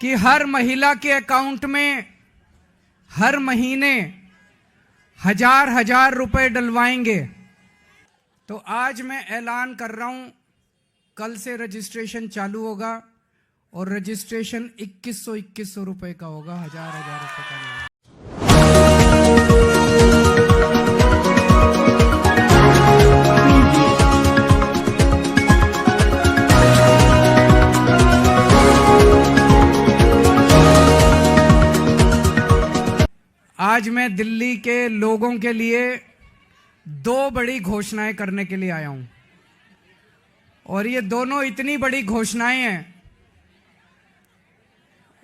कि हर महिला के अकाउंट में हर महीने हजार रुपए डलवाएंगे। तो आज मैं ऐलान कर रहा हूं, कल से रजिस्ट्रेशन चालू होगा और रजिस्ट्रेशन 2100 रुपए का होगा, हजार रुपए का नहीं। आज मैं दिल्ली के लोगों के लिए दो बड़ी घोषणाएं करने के लिए आया हूं और ये दोनों इतनी बड़ी घोषणाएं हैं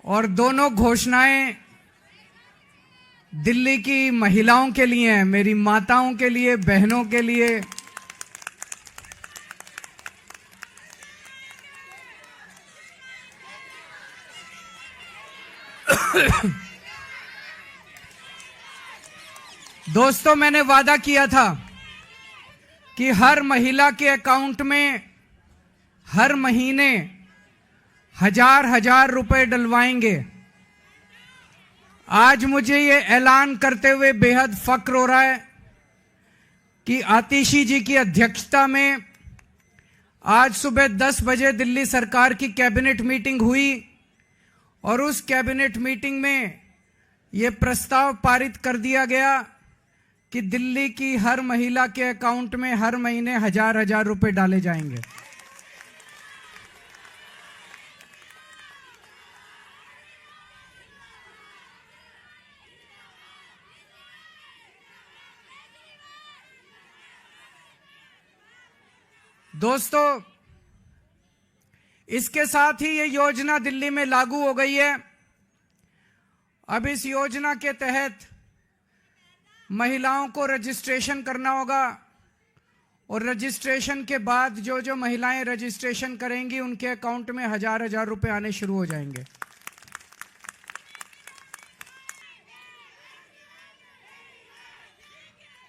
और दोनों घोषणाएं दिल्ली की महिलाओं के लिए हैं, मेरी माताओं के लिए, बहनों के लिए। दोस्तों, मैंने वादा किया था कि हर महिला के अकाउंट में हर महीने हजार रुपए डलवाएंगे। आज मुझे ये ऐलान करते हुए बेहद फक्र हो रहा है कि आतिशी जी की अध्यक्षता में आज सुबह 10 बजे दिल्ली सरकार की कैबिनेट मीटिंग हुई और उस कैबिनेट मीटिंग में ये प्रस्ताव पारित कर दिया गया कि दिल्ली की हर महिला के अकाउंट में हर महीने हजार रुपए डाले जाएंगे। दोस्तों, इसके साथ ही ये योजना दिल्ली में लागू हो गई है। अब इस योजना के तहत महिलाओं को रजिस्ट्रेशन करना होगा और रजिस्ट्रेशन के बाद जो जो महिलाएं रजिस्ट्रेशन करेंगी उनके अकाउंट में हजार रुपए आने शुरू हो जाएंगे।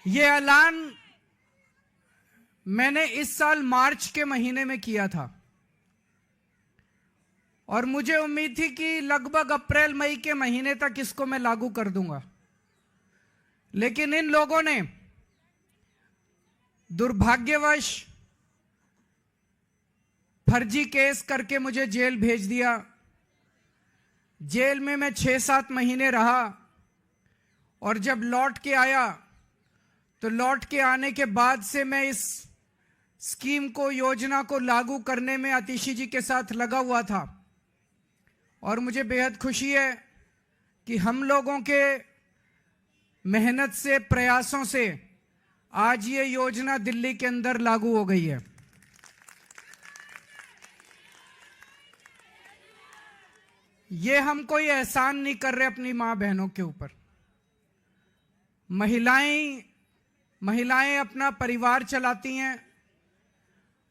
ये ऐलान मैंने इस साल मार्च के महीने में किया था और मुझे उम्मीद थी कि लगभग अप्रैल मई के महीने तक इसको मैं लागू कर दूंगा, लेकिन इन लोगों ने दुर्भाग्यवश फर्जी केस करके मुझे जेल भेज दिया। जेल में मैं 6-7 महीने रहा और जब लौट के आया तो लौट के आने के बाद से मैं इस स्कीम को, योजना को लागू करने में आतिशी जी के साथ लगा हुआ था और मुझे बेहद खुशी है कि हम लोगों के मेहनत से, प्रयासों से आज ये योजना दिल्ली के अंदर लागू हो गई है। ये हम कोई एहसान नहीं कर रहे अपनी मां बहनों के ऊपर। महिलाएं अपना परिवार चलाती हैं,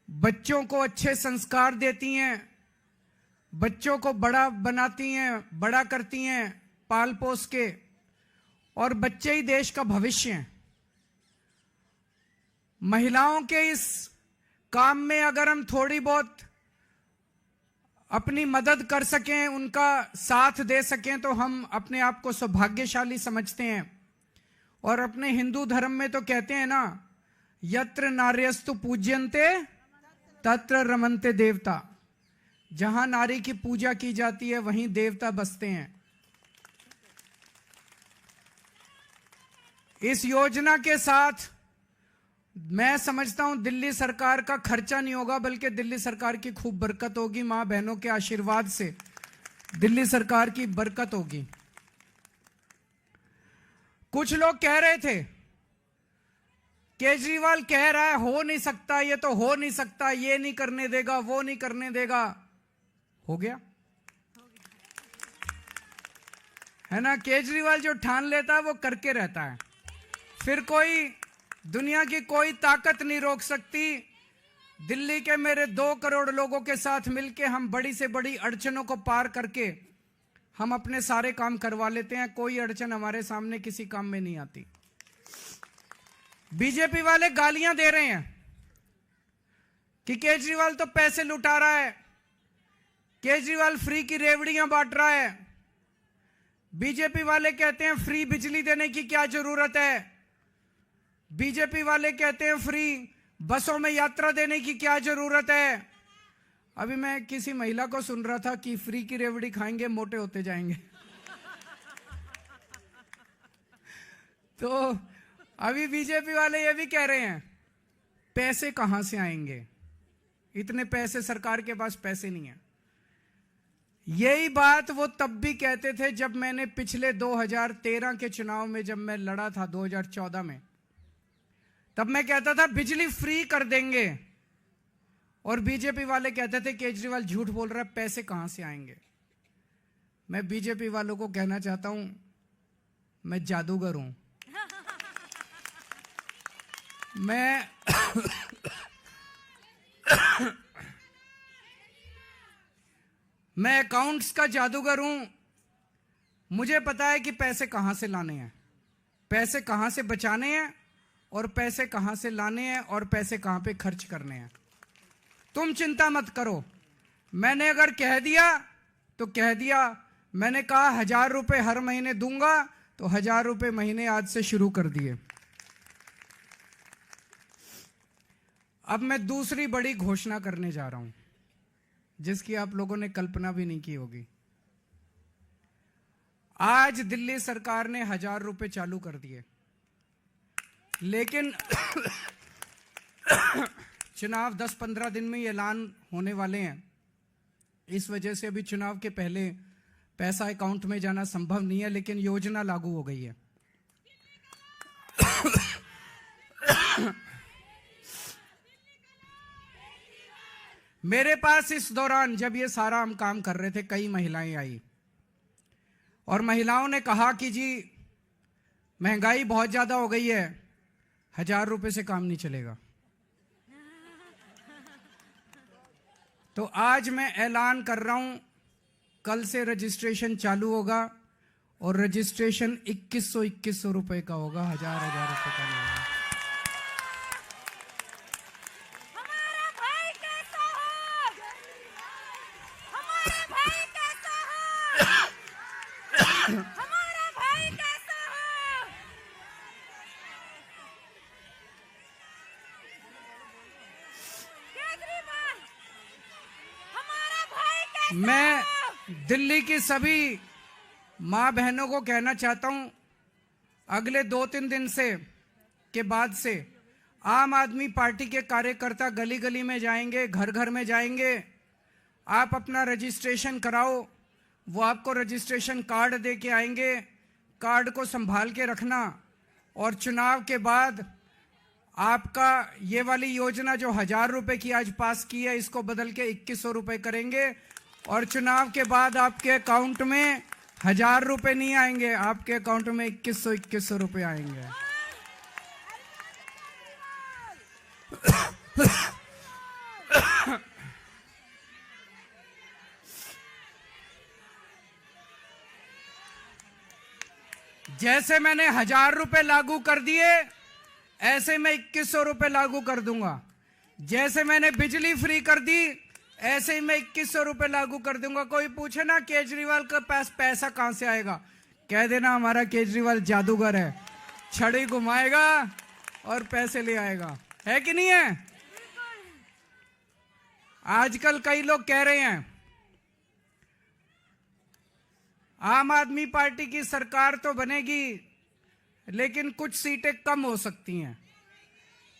बच्चों को अच्छे संस्कार देती हैं, बच्चों को बड़ा बनाती हैं, बड़ा करती हैं पाल पोस के, और बच्चे ही देश का भविष्य हैं। महिलाओं के इस काम में अगर हम थोड़ी बहुत अपनी मदद कर सकें, उनका साथ दे सकें, तो हम अपने आप को सौभाग्यशाली समझते हैं। और अपने हिंदू धर्म में तो कहते हैं ना, यत्र नार्यस्तु पूज्यन्ते तत्र रमन्ते देवता। जहां नारी की पूजा की जाती है वहीं देवता बसते हैं। इस योजना के साथ मैं समझता हूं दिल्ली सरकार का खर्चा नहीं होगा, बल्कि दिल्ली सरकार की खूब बरकत होगी। मां बहनों के आशीर्वाद से दिल्ली सरकार की बरकत होगी। कुछ लोग कह रहे थे, केजरीवाल कह रहा है हो नहीं सकता, ये तो हो नहीं सकता, ये नहीं करने देगा, वो नहीं करने देगा। हो गया है ना। केजरीवाल जो ठान लेता है वो करके रहता है, फिर कोई दुनिया की कोई ताकत नहीं रोक सकती। दिल्ली के मेरे 2 करोड़ लोगों के साथ मिलके हम बड़ी से बड़ी अड़चनों को पार करके हम अपने सारे काम करवा लेते हैं। कोई अड़चन हमारे सामने किसी काम में नहीं आती। बीजेपी वाले गालियां दे रहे हैं कि केजरीवाल तो पैसे लुटा रहा है, केजरीवाल फ्री की रेवड़ियां बांट रहा है। बीजेपी वाले कहते हैं फ्री बिजली देने की क्या जरूरत है। बीजेपी वाले कहते हैं फ्री बसों में यात्रा देने की क्या जरूरत है। अभी मैं किसी महिला को सुन रहा था कि फ्री की रेवड़ी खाएंगे मोटे होते जाएंगे। तो अभी बीजेपी वाले ये भी कह रहे हैं पैसे कहां से आएंगे, इतने पैसे सरकार के पास पैसे नहीं है। यही बात वो तब भी कहते थे जब मैंने पिछले 2013 के चुनाव में जब मैं लड़ा था 2014 में, तब मैं कहता था बिजली फ्री कर देंगे और बीजेपी वाले कहते थे केजरीवाल झूठ बोल रहा है, पैसे कहां से आएंगे। मैं बीजेपी वालों को कहना चाहता हूं मैं जादूगर हूं। मैं अकाउंट्स का जादूगर हूं। मुझे पता है कि पैसे कहां से लाने हैं, पैसे कहां से बचाने हैं और पैसे कहां से लाने हैं और पैसे कहां पे खर्च करने हैं। तुम चिंता मत करो। मैंने अगर कह दिया तो कह दिया। मैंने कहा 1000 रुपए हर महीने दूंगा तो 1000 रुपए महीने आज से शुरू कर दिए। अब मैं दूसरी बड़ी घोषणा करने जा रहा हूं जिसकी आप लोगों ने कल्पना भी नहीं की होगी। आज दिल्ली सरकार ने 1000 रुपए चालू कर दिए, लेकिन चुनाव 10-15 दिन में ऐलान होने वाले हैं। इस वजह से अभी चुनाव के पहले पैसा अकाउंट में जाना संभव नहीं है, लेकिन योजना लागू हो गई है। मेरे पास इस दौरान जब ये सारा हम काम कर रहे थे कई महिलाएं आई और महिलाओं ने कहा कि जी महंगाई बहुत ज्यादा हो गई है, 1000 रुपए से काम नहीं चलेगा। तो आज मैं ऐलान कर रहा हूं कल से रजिस्ट्रेशन चालू होगा और रजिस्ट्रेशन 2100 रुपए का होगा, 1000 रुपए का नहीं होगा। मैं दिल्ली की सभी मां बहनों को कहना चाहता हूं अगले 2-3 दिन से के बाद से आम आदमी पार्टी के कार्यकर्ता गली गली में जाएंगे, घर घर में जाएंगे। आप अपना रजिस्ट्रेशन कराओ, वो आपको रजिस्ट्रेशन कार्ड दे के आएंगे। कार्ड को संभाल के रखना और चुनाव के बाद आपका ये वाली योजना जो 1000 रुपए की आज पास की है इसको बदल के 2100 रुपए करेंगे और चुनाव के बाद आपके अकाउंट में 1000 रुपए नहीं आएंगे, आपके अकाउंट में 2100 रुपए आएंगे। जैसे मैंने 1000 रुपए लागू कर दिए ऐसे मैं 2100 रुपए लागू कर दूंगा। जैसे मैंने बिजली फ्री कर दी ऐसे ही मैं 2100 रुपए लागू कर दूंगा। कोई पूछे ना केजरीवाल के पास पैसा कहां से आएगा, कह देना हमारा केजरीवाल जादूगर है, छड़ी घुमाएगा और पैसे ले आएगा। है कि नहीं है? आजकल कई लोग कह रहे हैं आम आदमी पार्टी की सरकार तो बनेगी लेकिन कुछ सीटें कम हो सकती हैं।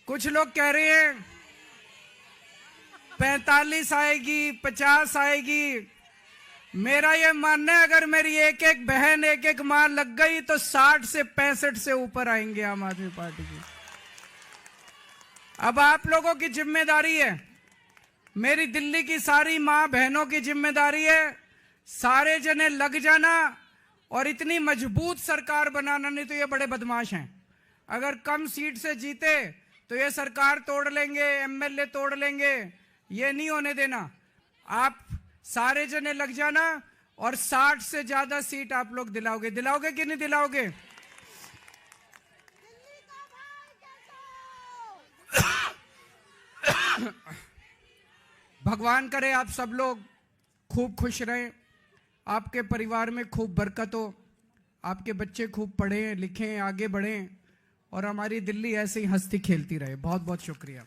कुछ लोग कह रहे हैं 45 आएगी, 50 आएगी। मेरा ये मानना है अगर मेरी एक एक बहन एक एक मां लग गई तो 60 से 65 से ऊपर आएंगे आम आदमी पार्टी की। अब आप लोगों की जिम्मेदारी है, मेरी दिल्ली की सारी मां बहनों की जिम्मेदारी है, सारे जने लग जाना और इतनी मजबूत सरकार बनाना। नहीं तो ये बड़े बदमाश हैं, अगर कम सीट से जीते तो ये सरकार तोड़ लेंगे, एमएलए तोड़ लेंगे। ये नहीं होने देना। आप सारे जने लग जाना और 60 से ज्यादा सीट आप लोग दिलाओगे। दिलाओगे कि नहीं दिलाओगे? भगवान करे आप सब लोग खूब खुश रहें, आपके परिवार में खूब बरकत हो, आपके बच्चे खूब पढ़ें लिखें आगे बढ़ें और हमारी दिल्ली ऐसे ही हंसती खेलती रहे। बहुत बहुत शुक्रिया।